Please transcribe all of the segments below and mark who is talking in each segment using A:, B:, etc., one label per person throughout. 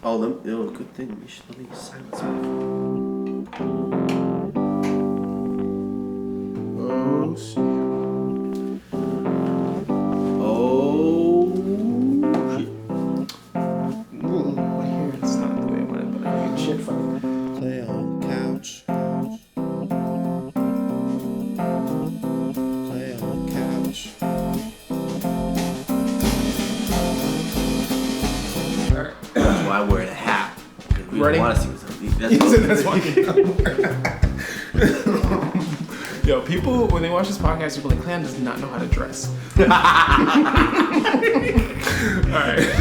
A: Good thing. Let me silence it.
B: Oh, shit.
A: Oh, shit.
B: Ooh, here it's not the way I wanted, but I need shit from it.
C: Clayon couch. Clayon couch.
B: Alright.
A: That's why I'm wearing a hat. Because we
B: Ready?
A: don't want to see what's up.
B: That's why. Yo, people, when they watch this podcast, people are like, Clayon does not know how to dress. Alright.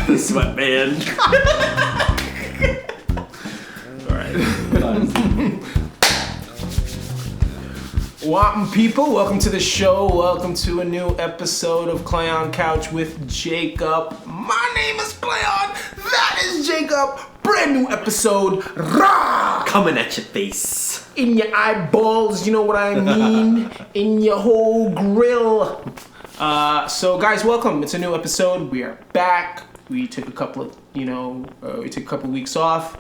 A: The sweatband.
B: Welcome, people. Welcome to the show. Welcome to a new episode of Clayon Couch with Jacob. My name is Clayon. That is Jacob. Brand new episode. Rah!
A: Coming at your face.
B: In your eyeballs, you know what I mean? In your whole grill. So guys, welcome. It's a new episode. We are back. We took a couple of weeks off.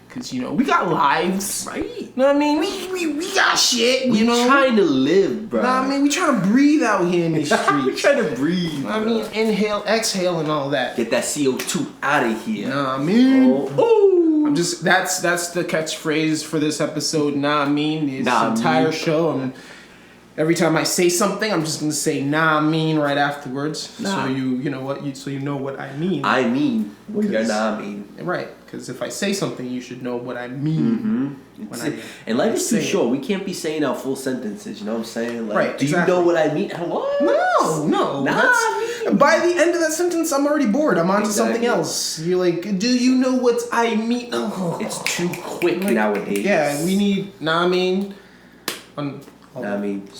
B: Because, we got lives.
A: Right.
B: You know what I mean? We got shit,
A: We trying to live, bro.
B: Know what I mean? We trying to breathe out here in these
A: We
B: streets.
A: trying to breathe.
B: I mean, inhale, exhale, and all that.
A: Get that CO2 out of here.
B: Nah, I mean.
A: Oh.
B: I'm just, that's the catchphrase for this episode. Nah, I mean, this entire show. Every time I say something, I'm just gonna say nah, I mean right afterwards.
A: Nah.
B: So you know what I mean.
A: I mean what you're not mean.
B: Right, because if I say something, you should know what I mean.
A: Mm-hmm. And life is too short. We can't be saying out full sentences. You know what I'm saying? Like,
B: right.
A: Do you know what I mean? What?
B: No. By the end of that sentence, I'm already bored. I'm on to something else. You're like, do you know what I mean? Oh.
A: It's too quick nowadays.
B: Yeah, we need. Nah, I mean.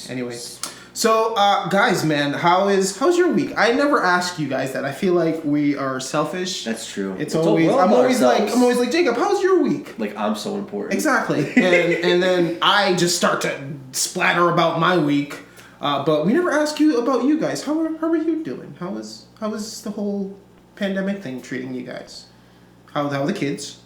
B: Anyways. So, guys, man, how's your week? I never ask you guys that. I feel like we are selfish.
A: That's true.
B: I'm always like, Jacob, how's your week?
A: Like, I'm so important.
B: Exactly. and then I just start to splatter about my week. But we never ask you about you guys. How are you doing? How is the whole pandemic thing treating you guys? How are the kids?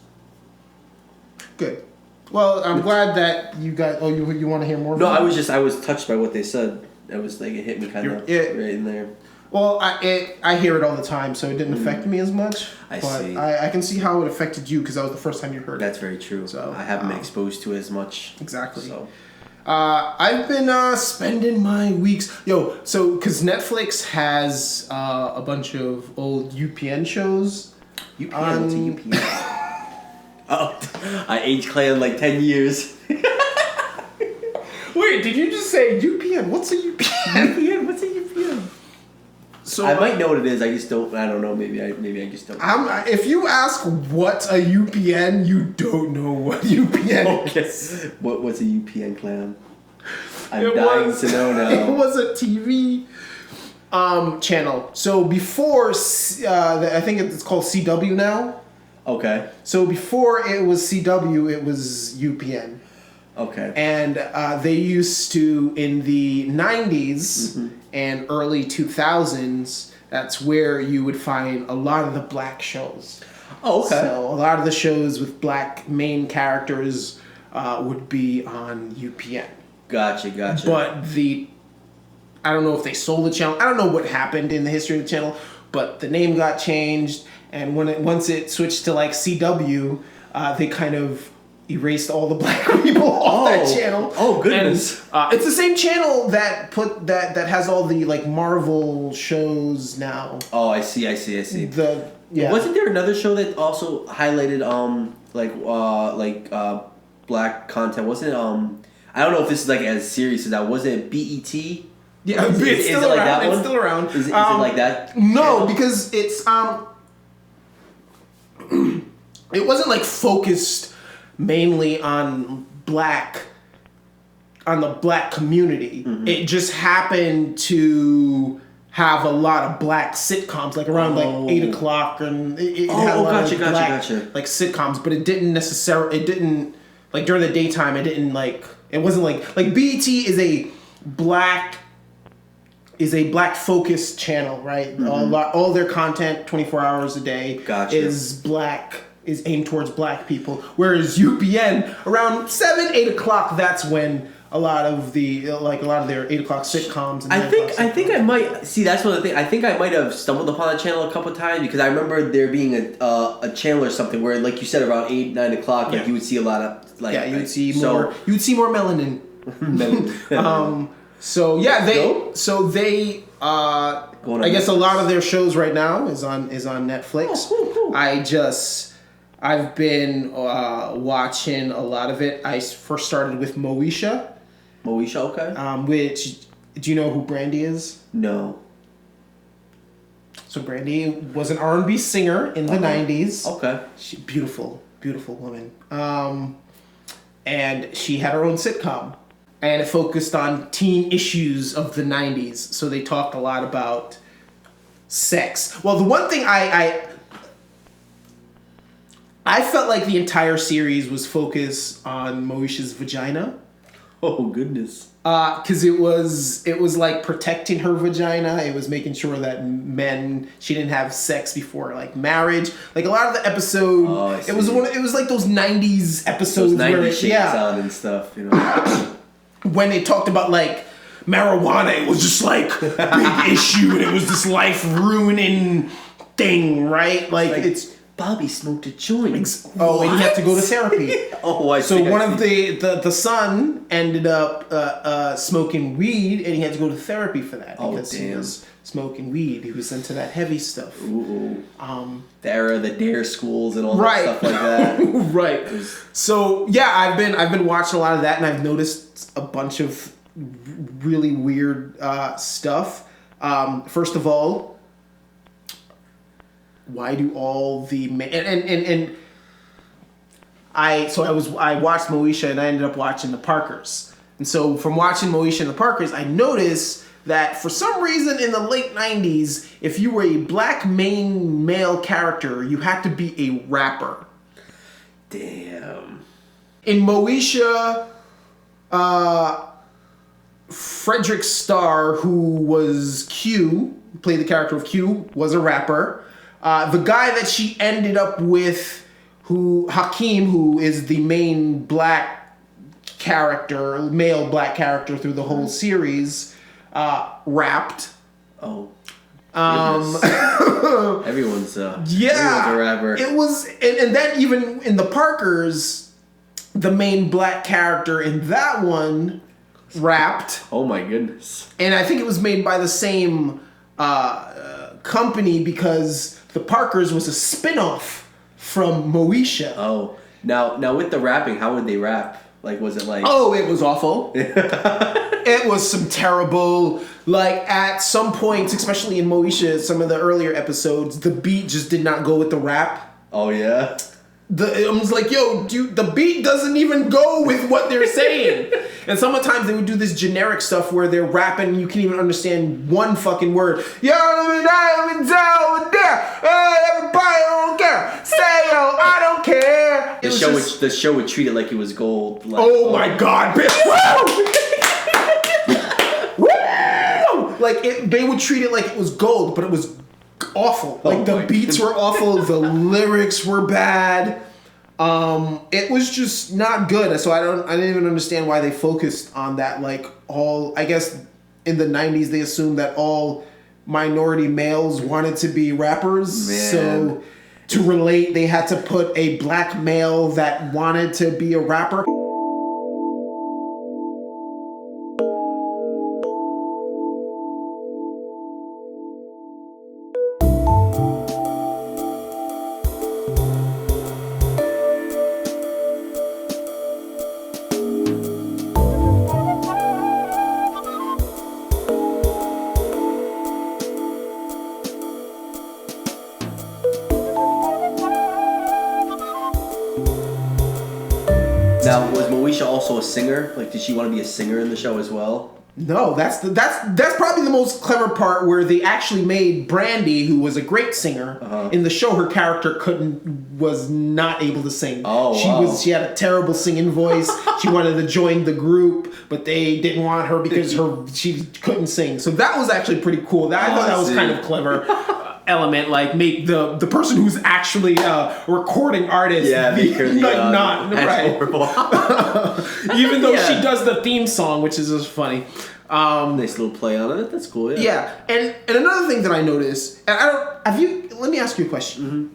B: Good. Well, I'm glad that you got. Oh, you want to hear more?
A: No, I was touched by what they said. I was like, it hit me kind of right in there.
B: Well, I hear it all the time, so it didn't affect me as much.
A: I see.
B: I can see how it affected you because that was the first time you heard it.
A: That's very true. So I haven't been exposed to it as much.
B: Exactly.
A: So.
B: I've been spending my weeks, because Netflix has a bunch of old UPN shows.
A: UPN? What's a UPN? Oh, I aged Clayon like 10 years.
B: Wait, did you just say UPN? What's a UPN?
A: UPN? What's a UPN?
B: So
A: I might know what it is. I don't know. Maybe I just don't.
B: If you ask what a UPN, you don't know what UPN is.
A: What's a UPN, Clayon? I'm dying to know now.
B: It was a TV channel. So before, I think it's called CW now.
A: Okay.
B: So before it was CW, it was UPN.
A: Okay.
B: And they used to, in the 90s and early 2000s, that's where you would find a lot of the black shows.
A: Oh, okay.
B: So a lot of the shows with black main characters would be on UPN.
A: Gotcha.
B: But I don't know if they sold the channel. I don't know what happened in the history of the channel, but the name got changed. And once it switched to like CW, they kind of erased all the black people off that channel.
A: Oh goodness!
B: And, it's the same channel that that has all the like Marvel shows now. Oh,
A: I see.
B: Wasn't
A: there another show that also highlighted black content? Wasn't it I don't know if this is like as serious as that. Wasn't BET?
B: Yeah, it's still around.
A: Like
B: it's still around.
A: Is it like that?
B: No,
A: channel?
B: Because it's it wasn't like focused mainly on the black community. Mm-hmm. It just happened to have a lot of black sitcoms, like around like 8 o'clock, and it had a lot of black like sitcoms. But it didn't like during the daytime. It wasn't like BET is a black focused channel, right? Mm-hmm. All their content 24 hours a day is black is aimed towards black people, whereas UPN around 7-8 o'clock, that's when a lot of their 8 o'clock sitcoms. And
A: I think I might see. That's one of the things. I think I might have stumbled upon the channel a couple of times because I remember there being a channel or something where, like you said, around 8-9 o'clock, like you would see a lot of like
B: you would see more melanin. I guess a lot of their shows right now is on Netflix. I've been watching a lot of it. I first started with Moesha.
A: Moesha, okay.
B: Which, do you know who Brandy is?
A: No.
B: So Brandy was an R&B singer in the 90s.
A: Okay.
B: She beautiful woman. And she had her own sitcom. And it focused on teen issues of the 90s. So they talked a lot about sex. Well, the one thing I felt like the entire series was focused on Moesha's vagina.
A: Oh, goodness.
B: Because it was like protecting her vagina. It was making sure that she didn't have sex before like marriage. Like a lot of the episode, it was like those 90s episodes
A: those 90s
B: where
A: shakes on and stuff, you know.
B: When they talked about like marijuana, it was just like a big issue, and it was this life ruining thing, right? Like it's
A: Bobby smoked a joint.
B: And he had to go to therapy.
A: I see.
B: So one of the son ended up smoking weed, and he had to go to therapy for that because he was smoking weed. He was into that heavy stuff.
A: Ooh. The era of the dare schools and all that stuff like that.
B: Right. So yeah, I've been watching a lot of that, and I've noticed a bunch of really weird stuff. First of all, why do all the I watched Moesha, and I ended up watching the Parkers. And so from watching Moesha and the Parkers, I noticed that for some reason in the late 90s, if you were a black main male character, you had to be a rapper.
A: Damn.
B: In Moesha, Frederick Starr, who was Q, played the character of Q, was a rapper. The guy that she ended up with, Hakeem, who is the main black character, male black character through the whole series, rapped.
A: Oh. Everyone's a rapper.
B: It was, and then even in the Parkers, the main black character in that one rapped.
A: Oh my goodness.
B: And I think it was made by the same company because the Parkers was a spin-off from Moesha.
A: Oh. Now with the rapping, how would they rap? Like, was it like...
B: Oh, it was awful. It was some terrible... Like, at some points, especially in Moesha, some of the earlier episodes, the beat just did not go with the rap.
A: Oh, yeah?
B: I was like, yo, dude, the beat doesn't even go with what they're saying. And sometimes they would do this generic stuff where they're rapping and you can't even understand one fucking word. Yo, let me down with there. Everybody don't care. Say, yo, I don't care.
A: The show would treat it like it was gold. Like,
B: oh my God, bitch. Woo! Like, they would treat it like it was gold, but it was awful. Like, the beats were awful. The lyrics were bad. It was just not good. So I didn't even understand why they focused on that. Like, I guess in the 90s they assumed that all minority males wanted to be rappers.
A: Man.
B: So to relate, they had to put a black male that wanted to be a rapper.
A: Now, was Moesha also a singer? Like, did she want to be a singer in the show as well?
B: No, that's probably the most clever part, where they actually made Brandy, who was a great singer, in the show. Her character was not able to sing.
A: Oh,
B: she had a terrible singing voice. She wanted to join the group, but they didn't want her because she couldn't sing. So that was actually pretty cool. I thought that was kind of clever. element, like make the person who's actually a recording artist,
A: make her the,
B: not right. Even though she does the theme song, which is just funny.
A: Nice little play on it. That's cool.
B: Yeah, and another thing that I noticed, and let me ask you a question.
A: Mm-hmm.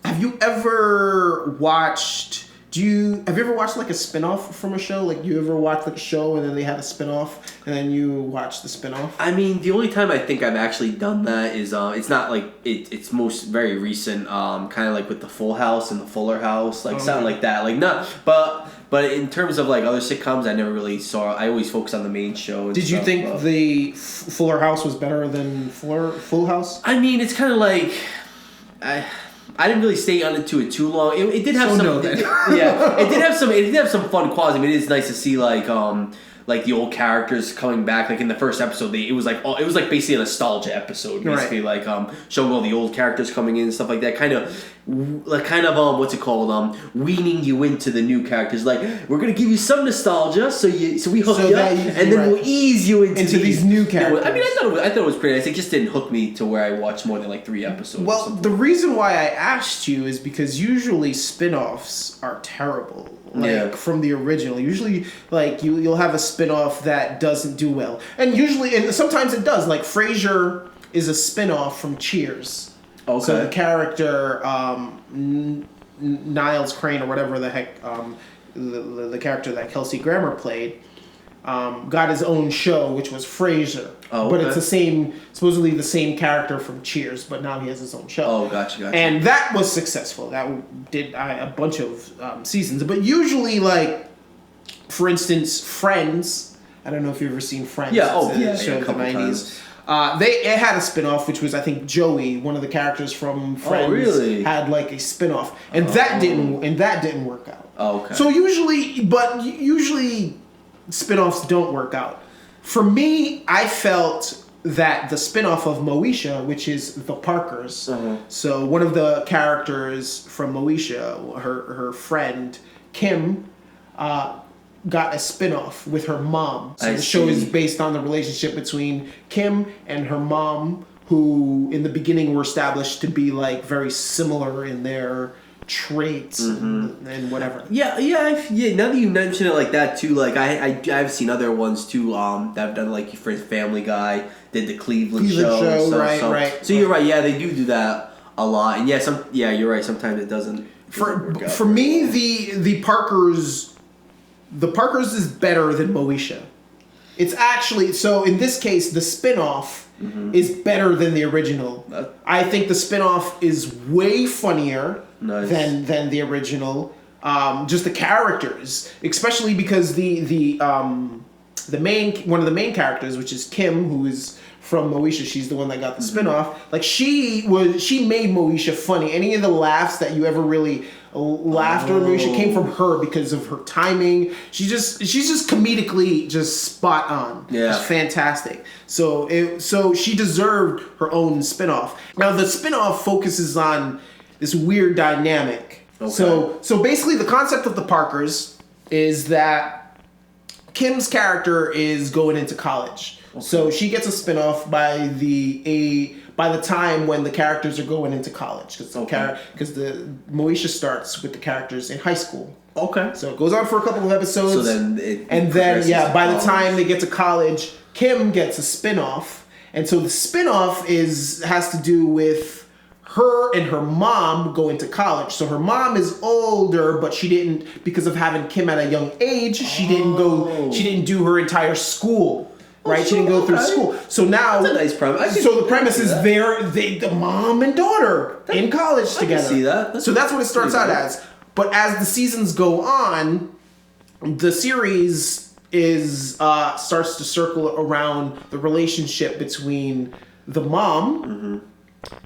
B: Have you ever watched? Have you ever watched like a spin-off from a show? Like you ever watched like a show and then they had a spin-off and then you watch the spin-off?
A: I mean, the only time I think I've actually done that is it's not like it's most very recent, kind of like with the Full House and the Fuller House, like something like that. Like not, but in terms of like other sitcoms, I never really saw. I always focus on the main show.
B: Did you think the Fuller House was better than Full House?
A: I mean, it's kind of like I didn't really stay onto it too long. It did have some. It did have some fun qualities. I mean, it is nice to see like the old characters coming back. Like in the first episode, it was like basically a nostalgia episode. Basically, like showing all the old characters coming in and stuff like that. Kind of what's it called? Weaning you into the new characters. Like we're gonna give you some nostalgia, so we hook you up, and then we'll ease you into
B: these new characters.
A: I mean, I thought it was pretty nice. It just didn't hook me to where I watched more than like 3 episodes.
B: Well, the reason why I asked you is because usually spin-offs are terrible. Like from the original. Usually like you'll have a spin-off that doesn't do well. And sometimes it does. Like Frasier is a spin-off from Cheers. Okay. So the character Niles Crane or whatever the heck the character that Kelsey Grammer played got his own show, which was Frasier. Oh, okay. But it's supposedly the same character from Cheers, but now he has his own show.
A: Oh, gotcha.
B: And that was successful. That did a bunch of seasons. But usually, like, for instance, Friends. I don't know if you've ever seen Friends.
A: Yeah,
B: show of the 90s. It had a spin-off, which was, I think, Joey, one of the characters from Friends, had like a spin-off. And that didn't work out.
A: Oh, okay.
B: So usually spin-offs don't work out. For me, I felt that the spin-off of Moesha, which is the Parkers, so one of the characters from Moesha, her friend, Kim, got a spin-off with her mom. So the show is based on the relationship between Kim and her mom, who in the beginning were established to be like very similar in their traits and whatever.
A: Yeah. Now that you mention it like that too, like I've seen other ones too. That have done like for Family Guy did the Cleveland show,
B: right.
A: So you're right. Yeah, they do that a lot, and you're right. Sometimes it doesn't.
B: For me, the Parkers is better than Moesha. It's actually so in this case the spin-off is better than the original. I think the spin-off is way funnier than the original. Just the characters, especially because one of the main characters, which is Kim, who is from Moesha, she's the one that got the spin-off. Like she made Moesha funny. Any of the laughs that you ever really laughed at Moesha came from her because of her timing. She's just comedically just spot on. Yeah, it's fantastic. So she deserved her own spin-off. Now the spin-off focuses on this weird dynamic. Okay. So basically the concept of the Parkers is that Kim's character is going into college. Okay. So she gets a spin-off by the time when the characters are going into college, because the Moesha starts with the characters in high school. Okay. So it goes on for a couple of episodes. So then by the time they get to college, Kim gets a spin-off. And so the spin-off has to do with her and her mom going to college. So her mom is older, but she didn't, because of having Kim at a young age, she didn't do her entire school. Right, she didn't go through school. So now,
A: that's a nice premise.
B: So the premise is the mom and daughter in college together.
A: I can see that.
B: That's what it starts out as. But as the seasons go on, the series starts to circle around the relationship between the mom,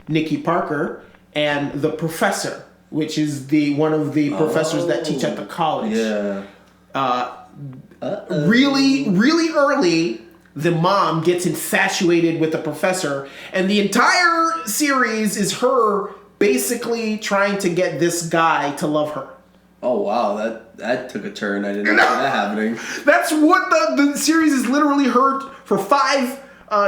B: Nikki Parker, and the professor, which is one of the professors that teach at the college. Yeah. Really, really early, the mom gets infatuated with the professor, and the entire series is her basically trying to get this guy to love her.
A: Oh wow, that took a turn. I didn't know that happening.
B: That's what the series is literally her for 5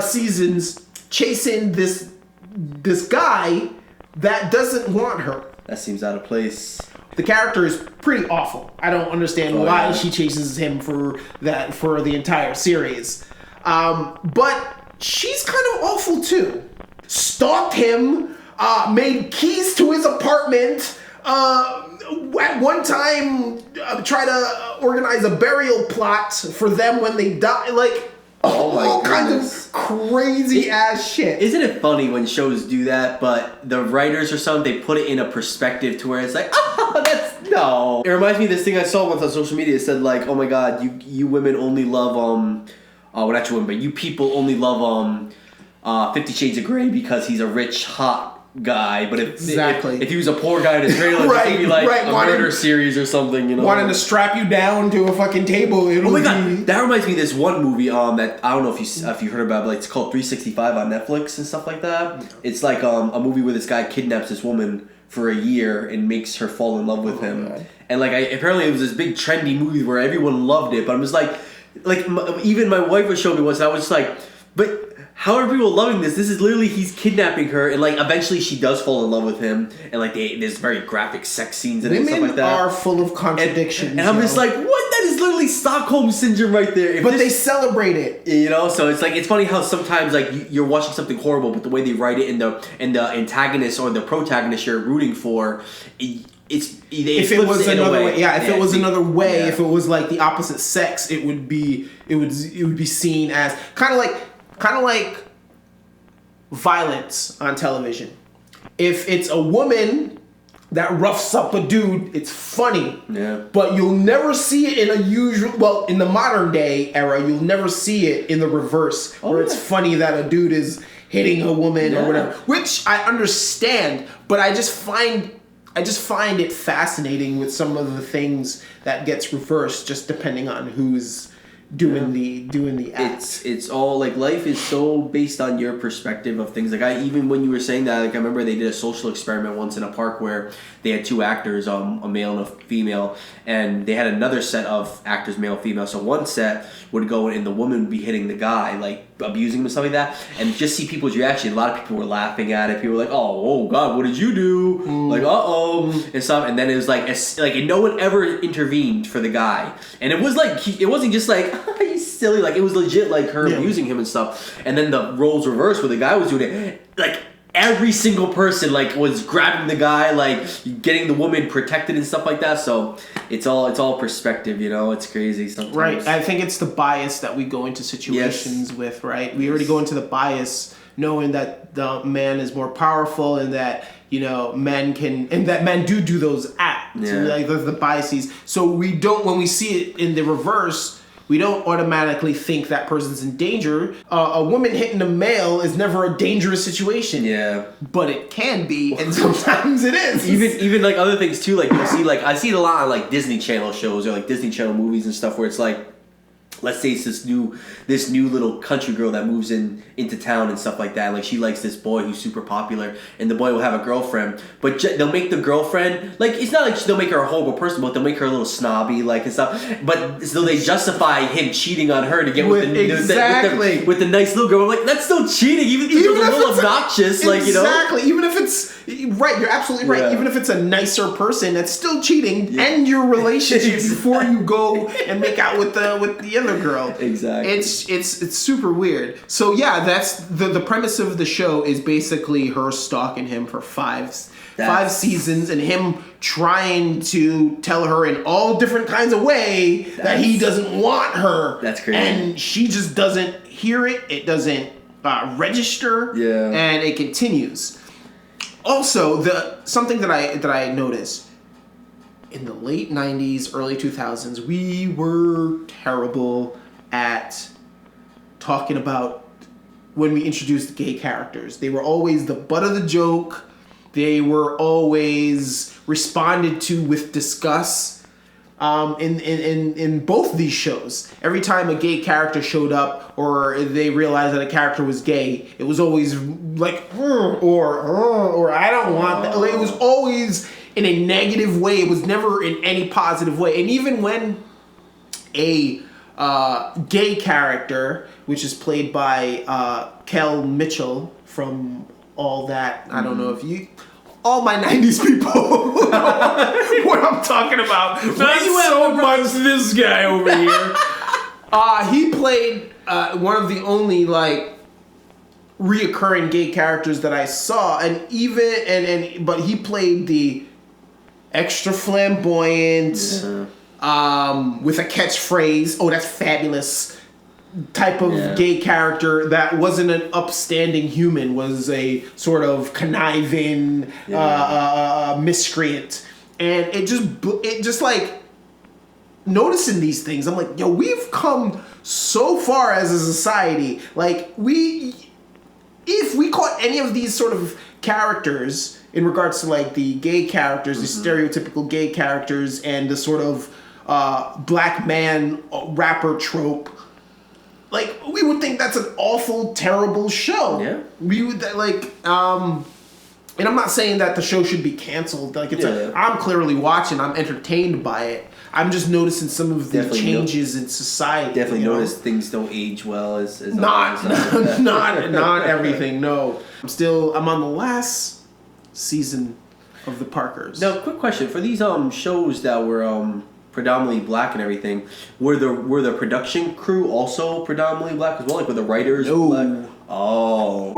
B: seasons chasing this this guy that doesn't want her.
A: That seems out of place.
B: The character is pretty awful. I don't understand why she chases him for the entire series. But she's kind of awful too. Stalked him, made keys to his apartment, at one time try to organize a burial plot for them when they die. Like, all kinds of crazy ass shit.
A: Isn't it funny when shows do that, but the writers or something, they put it in a perspective to where it's like, no. It reminds me of this thing I saw once on social media. It said like, oh my god, you women only love, well, not you women, but you people only love, 50 Shades of Grey because he's a rich, hot guy, but if he was a poor guy in a trailer, it'd be like a murder series or something, you know.
B: Wanting to strap you down to a fucking table.
A: Oh my god, that reminds me of this one movie that I don't know if you heard about, but like, it's called 365 on Netflix and stuff like that. It's like a movie where this guy kidnaps this woman for a year and makes her fall in love with him. God. And like, apparently it was this big trendy movie where everyone loved it, but I'm just like even my wife was showing me once, and I was just like, but how are people loving this? This is literally, he's kidnapping her, and like eventually she does fall in love with him, and like there's very graphic sex scenes and stuff like that.
B: Women are full of contradictions,
A: and I'm just like, what? That is literally Stockholm syndrome right there.
B: But they celebrate it,
A: you know. So it's like, it's funny how sometimes like you're watching something horrible, but the way they write it, and the antagonist or the protagonist you're rooting for, if it was another way,
B: if it was like the opposite sex, it would be seen as kind of like violence on television. If it's a woman that roughs up a dude, it's funny.
A: Yeah.
B: But you'll never see it in the modern day era, you'll never see it in the reverse, where it's funny that a dude is hitting a woman or whatever. Which I understand, but I just find it fascinating with some of the things that gets reversed, just depending on who's doing the act.
A: It's all like, life is so based on your perspective of things. Like, even when you were saying that, like, I remember they did a social experiment once in a park where they had two actors, a male and a female, and they had another set of actors, male and female. So one set would go and the woman would be hitting the guy, like abusing him and stuff like that, and just see people's reaction. A lot of people were laughing at it. People were like, oh god, what did you do? Like, and stuff. And then it was like, and no one ever intervened for the guy, and it was like, it wasn't just like, he's silly, like, it was legit, like her abusing him and stuff. And then the roles reversed where the guy was doing it, like every single person like was grabbing the guy, like getting the woman protected and stuff like that. So it's all perspective, you know. It's crazy sometimes.
B: Right. I think it's the bias that we go into situations with, right? We already go into the bias knowing that the man is more powerful, and that, you know, men do those acts.
A: Yeah.
B: Like, there's the biases. So we don't, when we see it in the reverse, we don't automatically think that person's in danger. A woman hitting a male is never a dangerous situation.
A: Yeah.
B: But it can be, and sometimes it is.
A: Even like other things too, like you'll see, like I see it a lot on like Disney Channel shows or like Disney Channel movies and stuff, where it's like, let's say it's this new little country girl that moves into town and stuff like that. Like, she likes this boy who's super popular, and the boy will have a girlfriend, but they'll make the girlfriend, like, it's not like they'll make her a horrible person, but they'll make her a little snobby, like, and stuff. But so they justify him cheating on her to get with the nice little girl. I'm like, that's still cheating, even if it's a little obnoxious, like, you know.
B: Exactly. Even if it's right, you're absolutely right. Yeah. Even if it's a nicer person, that's still cheating. Yeah. End your relationship before you go and make out with the other girl.
A: Exactly.
B: It's super weird. So yeah, that's the premise of the show is basically her stalking him for five seasons, and him trying to tell her in all different kinds of way that he doesn't want her.
A: That's crazy.
B: And she just doesn't hear it. It doesn't register.
A: Yeah.
B: And it continues. Also, something that I noticed in the late 90s, early 2000s, we were terrible at talking about when we introduced gay characters. They were always the butt of the joke. They were always responded to with disgust. In both these shows, every time a gay character showed up or they realized that a character was gay, it was always like, or I don't want that. Like, it was always in a negative way. It was never in any positive way. And even when a gay character, which is played by Kel Mitchell from all that. I don't know if you... All my 90s people know what I'm talking about. Not so much this guy over here. He played one of the only, like, reoccurring gay characters that I saw. And but he played the extra flamboyant, with a catchphrase, "Oh, that's fabulous," type of gay character that wasn't an upstanding human, was a sort of conniving miscreant. And it just like, noticing these things, I'm like, yo, we've come so far as a society. Like, if we caught any of these sort of characters in regards to, like, the gay characters, the stereotypical gay characters, and the sort of black man rapper trope, like, we would think that's an awful, terrible show. Yeah. We would, like, and I'm not saying that the show should be canceled. Like, I'm clearly watching, I'm entertained by it. I'm just noticing some of the changes in society.
A: Definitely notice things don't age well as
B: not everything, no. I'm on the last season of The Parkers.
A: Now, quick question. For these shows that were predominantly black and everything, were the production crew also predominantly black as well? Like, were the writers black? Oh.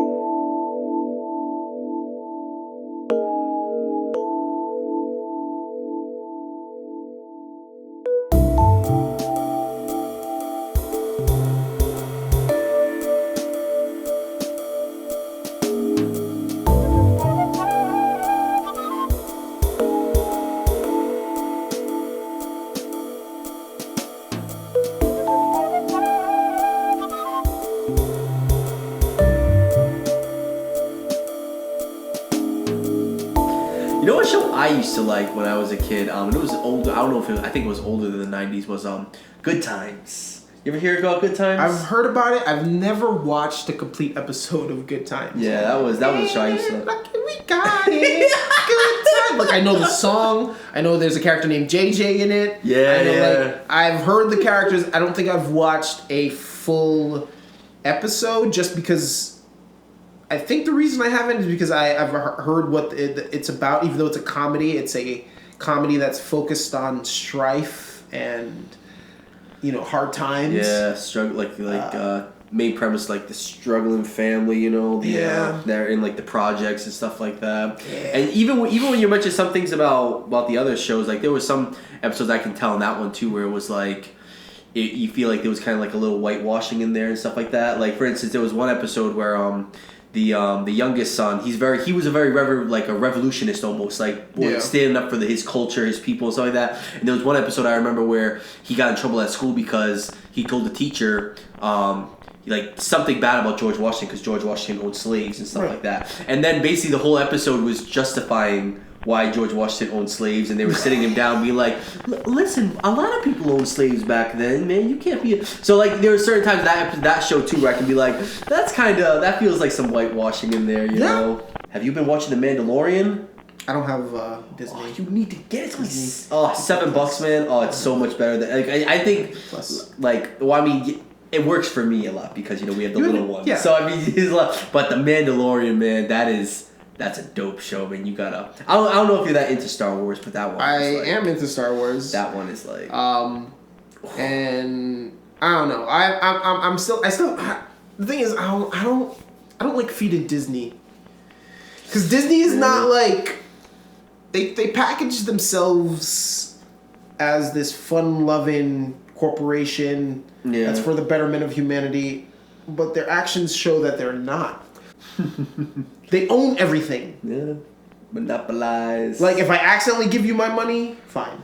A: You know what show I used to like when I was a kid? It was older. I don't know if I think it was older than the 90s. Was Good Times. You ever hear about Good Times?
B: I've heard about it. I've never watched a complete episode of Good Times.
A: Yeah, that was a show I used to
B: like. We got it. Good Times. Like, I know the song. I know there's a character named JJ in it.
A: Yeah,
B: Like, I've heard the characters. I don't think I've watched a full episode, just because. I think the reason I haven't is because I've heard what it's about. Even though it's a comedy that's focused on strife and, hard times.
A: Yeah, struggle like main premise, like the struggling family. They're in like the projects and stuff like that. Yeah. And even when you mentioned some things about the other shows, like there was some episodes I can tell in that one too where it was like you feel like there was kind of like a little whitewashing in there and stuff like that. Like, for instance, there was one episode where the youngest son, he was a very a revolutionist almost, like standing up for his culture, his people, and stuff like that. And there was one episode I remember where he got in trouble at school because he told the teacher something bad about George Washington, because George Washington owned slaves and stuff like that. And then basically the whole episode was justifying why George Washington owned slaves, and they were sitting him down being like, listen, a lot of people owned slaves back then, man, you can't be so like there are certain times that show too where I can be like, that feels like some whitewashing in there, you know. Have you been watching The Mandalorian?
B: I don't have Disney.
A: Oh, you need to get it. $7, man. Oh, it's so much better than I think. Plus. It works for me a lot because we have the little one. Yeah. So but The Mandalorian, man, that's a dope show, man. You gotta. I don't know if you're that into Star Wars, but that one.
B: I am into Star Wars.
A: That one is like.
B: And I don't know. I'm still. The thing is, I don't like feeding Disney. Because Disney is not like. They package themselves as this fun-loving corporation that's for the betterment of humanity, but their actions show that they're not. They own everything.
A: Yeah. Monopolize.
B: Like, if I accidentally give you my money, fine.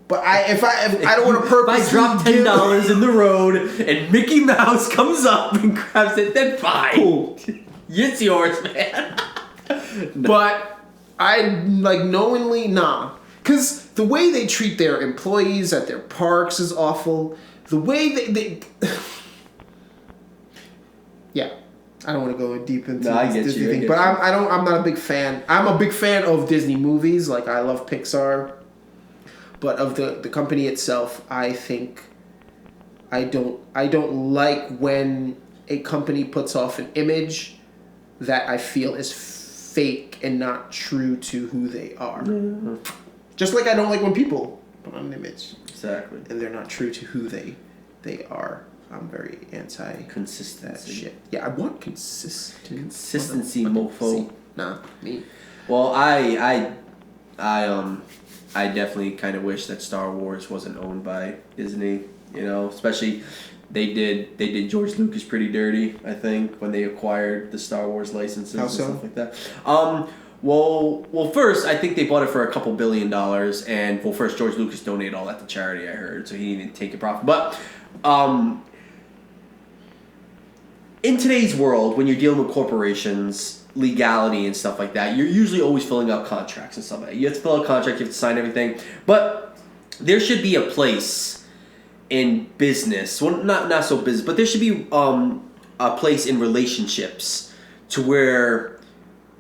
B: But if I don't want to purposely
A: if I drop $10 in the road and Mickey Mouse comes up and grabs it, then fine.
B: Cool.
A: It's yours, man.
B: But I knowingly because the way they treat their employees at their parks is awful. The way they yeah. I don't want to go deep into this Disney thing, but I'm not a big fan. I'm a big fan of Disney movies. Like, I love Pixar, but of the company itself, I think I don't like when a company puts off an image that I feel is fake and not true to who they are. Mm-hmm. Just like I don't like when people put on an image.
A: Exactly.
B: And they're not true to who they are. I'm very anti
A: consistency.
B: That shit. Yeah, I want consistency,
A: mofo.
B: Nah, me.
A: Well, I definitely kind of wish that Star Wars wasn't owned by Disney. You know, especially they did George Lucas pretty dirty. I think when they acquired the Star Wars licenses and stuff like that. Well, first I think they bought it for a couple $2 billion, and first George Lucas donated all that to charity. I heard, so he didn't take a profit. But in today's world, when you're dealing with corporations, legality and stuff like that, you're usually always filling out contracts and stuff like that. You have to fill out a contract, you have to sign everything. But there should be a place in business, well, not so business, but there should be a place in relationships to where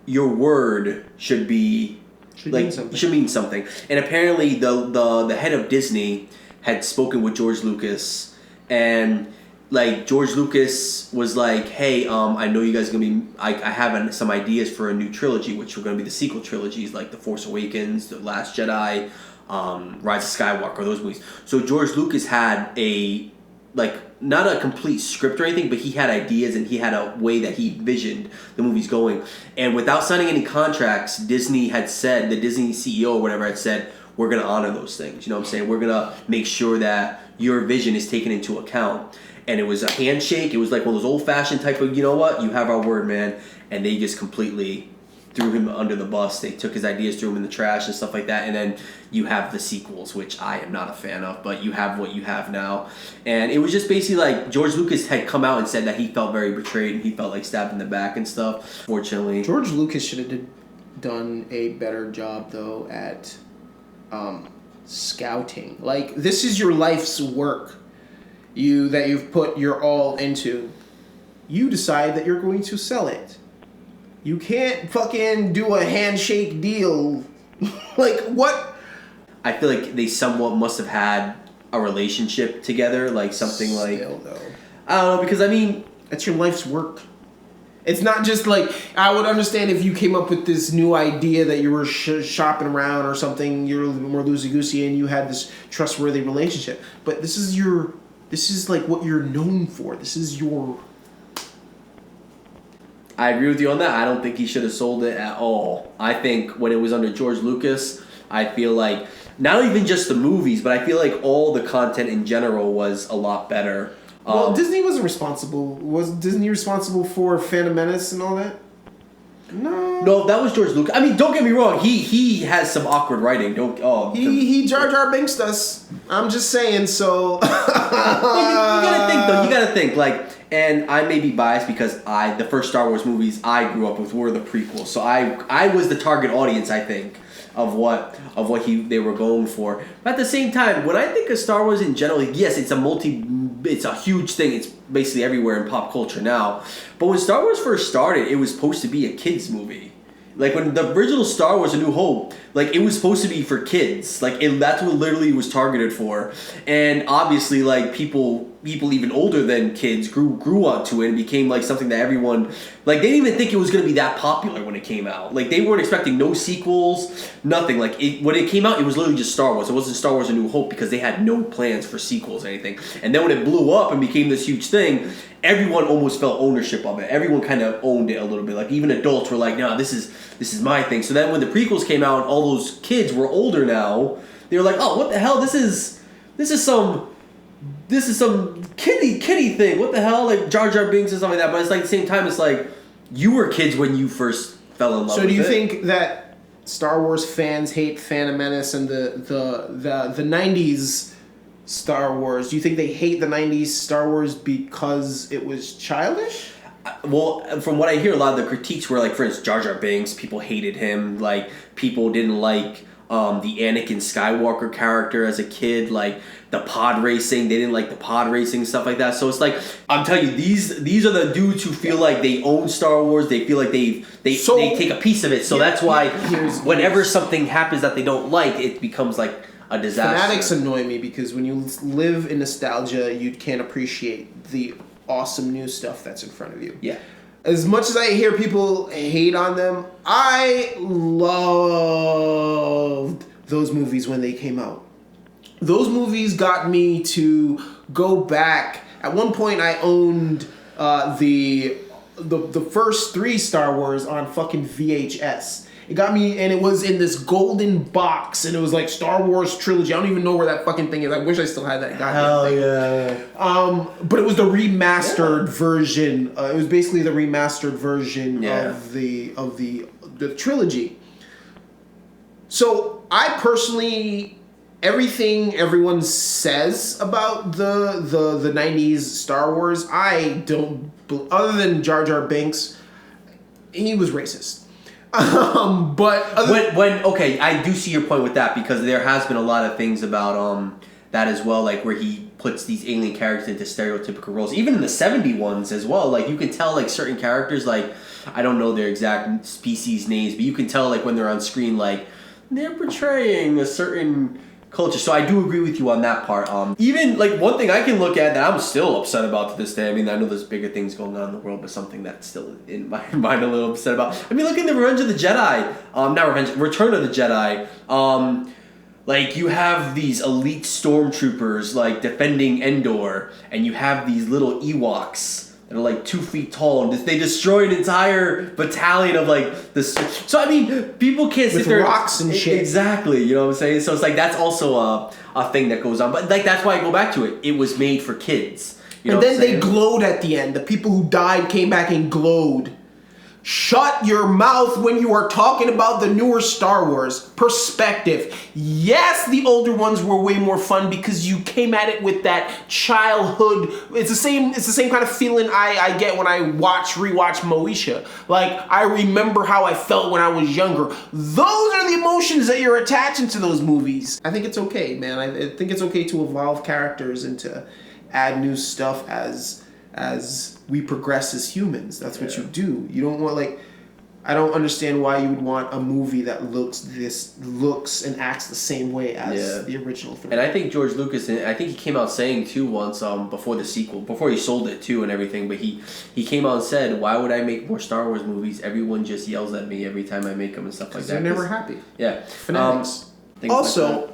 A: your word should be should mean something. And apparently the head of Disney had spoken with George Lucas, and like George Lucas was like, hey, I know you guys are gonna be, I have some ideas for a new trilogy, which are gonna be the sequel trilogies, like The Force Awakens, The Last Jedi, Rise of Skywalker, those movies. So George Lucas had not a complete script or anything, but he had ideas and he had a way that he envisioned the movies going. And without signing any contracts, Disney had said, the Disney CEO or whatever had said, we're going to honor those things. You know what I'm saying? We're going to make sure that your vision is taken into account. And it was a handshake. It was like one of those old-fashioned type of, you know what? You have our word, man. And they just completely threw him under the bus. They took his ideas, threw him in the trash and stuff like that. And then you have the sequels, which I am not a fan of, but you have what you have now. And it was just basically like George Lucas had come out and said that he felt very betrayed and he felt like stabbed in the back and stuff. Fortunately,
B: George Lucas should have done a better job though at scouting. Like, this is your life's work that you've put your all into. You decide that you're going to sell it. You can't fucking do a handshake deal. Like, what?
A: I feel like they somewhat must have had a relationship together, like something
B: Still,
A: like...
B: though.
A: I don't know, because I mean...
B: That's your life's work. It's not just like, I would understand if you came up with this new idea that you were shopping around or something, you're a little bit more loosey-goosey and you had this trustworthy relationship. But this is like what you're known for. This is your...
A: I agree with you on that. I don't think he should have sold it at all. I think when it was under George Lucas, I feel like, not even just the movies, but I feel like all the content in general was a lot better.
B: Well, Disney wasn't responsible. Was Disney responsible for Phantom Menace and all that? No,
A: that was George Lucas. I mean, don't get me wrong. He has some awkward writing.
B: He Jar Jar Binks us. I'm just saying. So
A: well, you gotta think though. You gotta think like, and I may be biased because the first Star Wars movies I grew up with were the prequels. So I was the target audience, I think, of what they were going for. But at the same time, when I think of Star Wars in general, yes, it's a huge thing. It's basically everywhere in pop culture now. But when Star Wars first started, it was supposed to be a kids movie. Like when the original Star Wars: A New Hope, like it was supposed to be for kids. Like that's what literally it was targeted for. And obviously, like people even older than kids grew onto it and became like something that everyone, like they didn't even think it was going to be that popular when it came out. Like they weren't expecting no sequels, nothing. Like when it came out, it was literally just Star Wars. It wasn't Star Wars: A New Hope because they had no plans for sequels or anything. And then when it blew up and became this huge thing, everyone almost felt ownership of it. Everyone kind of owned it a little bit. Like even adults were like, "No, this is my thing." So then when the prequels came out, and all those kids were older now. They were like, "Oh, what the hell? This is some kiddie thing. What the hell?" Like Jar Jar Binks and stuff like that. But it's like at the same time, it's like you were kids when you first fell in love.
B: So
A: with
B: do you
A: it.
B: think that Star Wars fans hate Phantom Menace and the 90s Star Wars? Do you think they hate the 90s Star Wars because it was childish?
A: Well, from what I hear, a lot of the critiques were like, for instance, Jar Jar Binks. People hated him. Like people didn't like the Anakin Skywalker character as a kid. Like the pod racing, they didn't like the pod racing and stuff like that. So it's like, I'm telling you, these are the dudes who feel like they own Star Wars. They feel like they take a piece of it. So that's why whenever something happens that they don't like, it becomes like a disaster.
B: Fanatics annoy me because when you live in nostalgia, you can't appreciate the awesome new stuff that's in front of you.
A: Yeah.
B: As much as I hear people hate on them, I loved those movies when they came out. Those movies got me to go back. At one point, I owned the first 3 Star Wars on fucking VHS. It got me, and it was in this golden box, and it was like Star Wars trilogy. I don't even know where that fucking thing is. I wish I still had that goddamn thing.
A: Yeah.
B: But it was the remastered version. It was basically the remastered version of the trilogy. So I personally, everything everyone says about the 90s Star Wars, I don't. Other than Jar Jar Binks, he was racist. But
A: okay, I do see your point with that, because there has been a lot of things about that as well, like where he puts these alien characters into stereotypical roles, even in the 70 ones as well. Like you can tell like certain characters, like I don't know their exact species names, but you can tell like when they're on screen, like they're portraying a certain culture. So I do agree with you on that part. Even like one thing I can look at that I'm still upset about to this day. I mean, I know there's bigger things going on in the world, but something that's still in my mind a little upset about. I mean, look at the Return of the Jedi. Like you have these elite stormtroopers like defending Endor, and you have these little Ewoks that are like 2 feet tall, and they destroy an entire battalion of like this. So I mean, people can't sit there
B: with rocks and shit.
A: Exactly, you know what I'm saying? So it's like that's also a thing that goes on. But like that's why I go back to it. It was made for kids. You know
B: and then they glowed at the end. The people who died came back and glowed. Shut your mouth when you are talking about the newer Star Wars. Perspective. Yes, the older ones were way more fun because you came at it with that childhood. It's the same kind of feeling I get when I rewatch Moesha. Like, I remember how I felt when I was younger. Those are the emotions that you're attaching to those movies. I think it's okay, man. I think it's okay to evolve characters and to add new stuff as we progress as humans. That's what you do. You don't want, like, I don't understand why you would want a movie that looks and acts the same way as the original film.
A: And I think George Lucas, I think he came out saying too once before the sequel, before he sold it too and everything, but he came out and said, why would I make more Star Wars movies? Everyone just yells at me every time I make them and stuff like that.
B: They're never happy.
A: Yeah.
B: Fanatics. Also,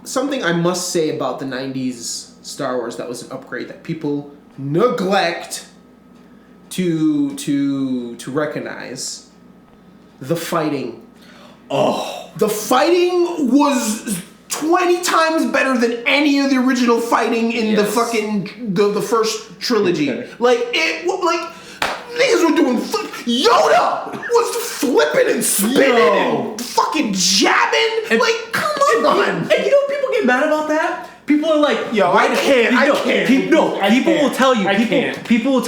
B: something I must say about the 90s Star Wars that was an upgrade that people neglect to recognize: the fighting.
A: Oh,
B: the fighting was 20 times better than any of the original fighting in the fucking the first trilogy. Like niggas were doing Yoda was flipping and spinning and fucking jabbing. And, like, come on.
A: And you know people get mad about that? People are like,
B: yo, I can't.
A: People will tell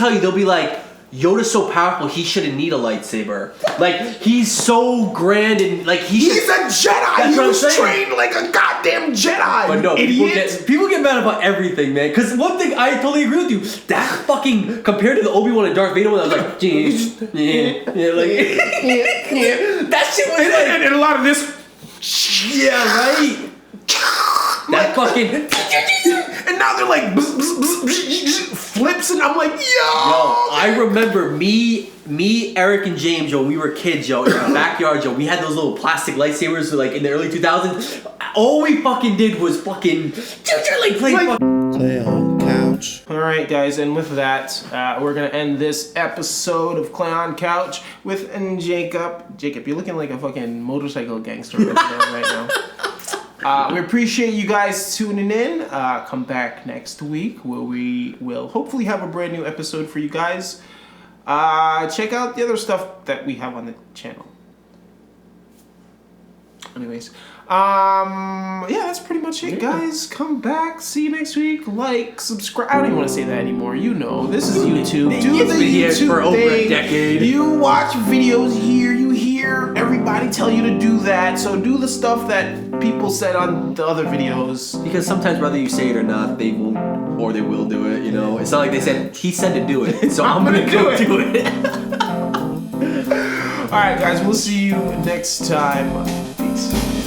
A: you, they'll be like, Yoda's so powerful, he shouldn't need a lightsaber. Like, he's so grand and like
B: he's a Jedi. He was trained like a goddamn Jedi.
A: But no, people get mad about everything, man. Because one thing I totally agree with you, that fucking compared to the Obi-Wan and Darth Vader one, I was like, that shit was like,
B: and a lot of this,
A: right. That fucking
B: and now they're like flips, and I'm like, yo.
A: I remember me, Eric, and James, yo, we were kids, yo, in our backyard, yo. We had those little plastic lightsabers, like in the early 2000s. All we fucking did was fucking play
C: Clayon Couch.
B: All right, guys, and with that, we're gonna end this episode of Clayon Couch with Jacob. Jacob, you're looking like a fucking motorcycle gangster right now. We appreciate you guys tuning in. Come back next week where we will hopefully have a brand new episode for you guys. Check out the other stuff that we have on the channel. Anyways, that's pretty much it, guys. Come back. See you next week. Like, subscribe. I don't even want to say that anymore. You know, this is YouTube. Do the YouTube
A: for over
B: thing.
A: A decade.
B: You watch videos here. You hear everybody tell you to do that. So do the stuff that people said on the other videos.
A: Because sometimes whether you say it or not, they will do it. You know, it's not like they said he said to do it, so I'm gonna go do it.
B: All right, guys. We'll see you next time. Peace.